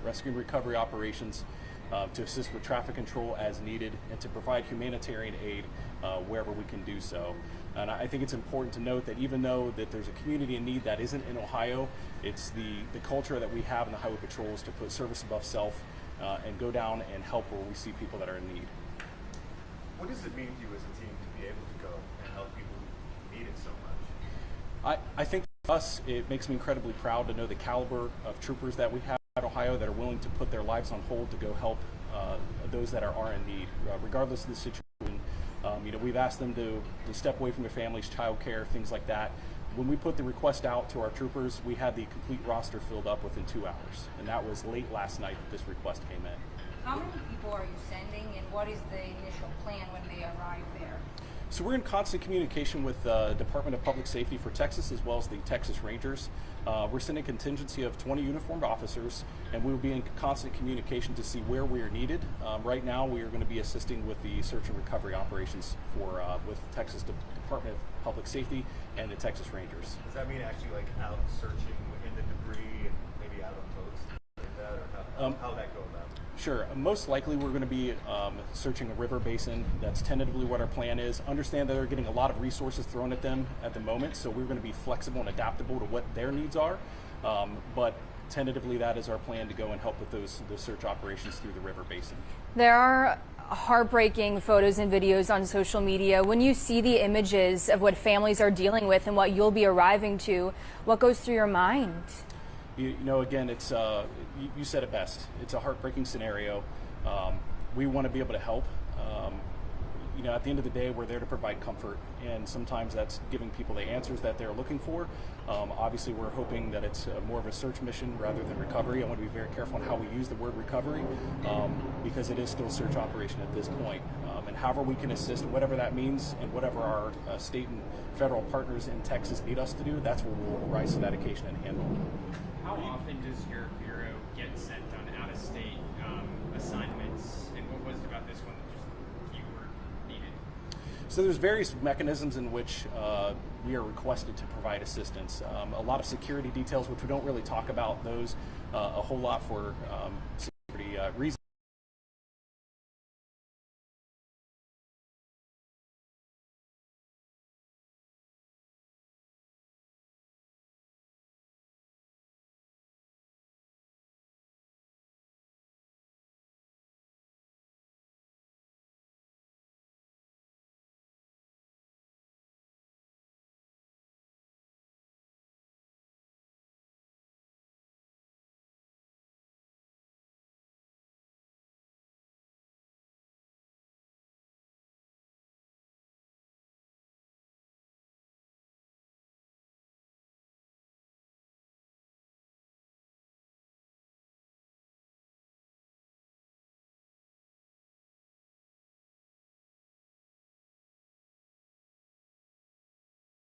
rescue and recovery operations, to assist with traffic control as needed, and to provide humanitarian aid wherever we can do so. And I think it's important to note that even though that there's a community in need that isn't in Ohio, it's the culture that we have in the highway patrols to put service above self and go down and help where we see people that are in need. What does it mean to you as a team to be able to go and help people who need it so much? I think for us, it makes me incredibly proud to know the caliber of troopers that we have in Ohio that are willing to put their lives on hold to go help those that are in need, regardless of the situation. We've asked them to step away from their families, child care, things like that. When we put the request out to our troopers, we had the complete roster filled up within 2 hours, and that was late last night that this request came in. How many people are you sending, and what is the initial plan when they arrive there? So we're in constant communication with the Department of Public Safety for Texas, as well as the Texas Rangers. We're sending a contingency of 20 uniformed officers, and we will be in constant communication to see where we are needed. Right now, we are going to be assisting with the search and recovery operations with Texas Department of Public Safety and the Texas Rangers. Does that mean actually like out searching in the debris and maybe out on boats like that, or how would that go about? Sure. Most likely we're going to be searching a river basin. That's tentatively what our plan is. Understand that they're getting a lot of resources thrown at them at the moment, so we're going to be flexible and adaptable to what their needs are. But tentatively that is our plan, to go and help with those search operations through the river basin. There are heartbreaking photos and videos on social media. When you see the images of what families are dealing with and what you'll be arriving to, what goes through your mind? Again, it's you said it best. It's a heartbreaking scenario. We want to be able to help. At the end of the day, we're there to provide comfort, and sometimes that's giving people the answers that they're looking for. Obviously, we're hoping that it's more of a search mission rather than recovery. I want to be very careful on how we use the word recovery, because it is still a search operation at this point. And however we can assist, whatever that means, and whatever our state and federal partners in Texas need us to do, that's what we'll rise to that occasion and handle. How often does your bureau get sent on out-of-state assignments, and what was it about this one that just you were needed? So there's various mechanisms in which we are requested to provide assistance. A lot of security details, which we don't really talk about those a whole lot for security reasons.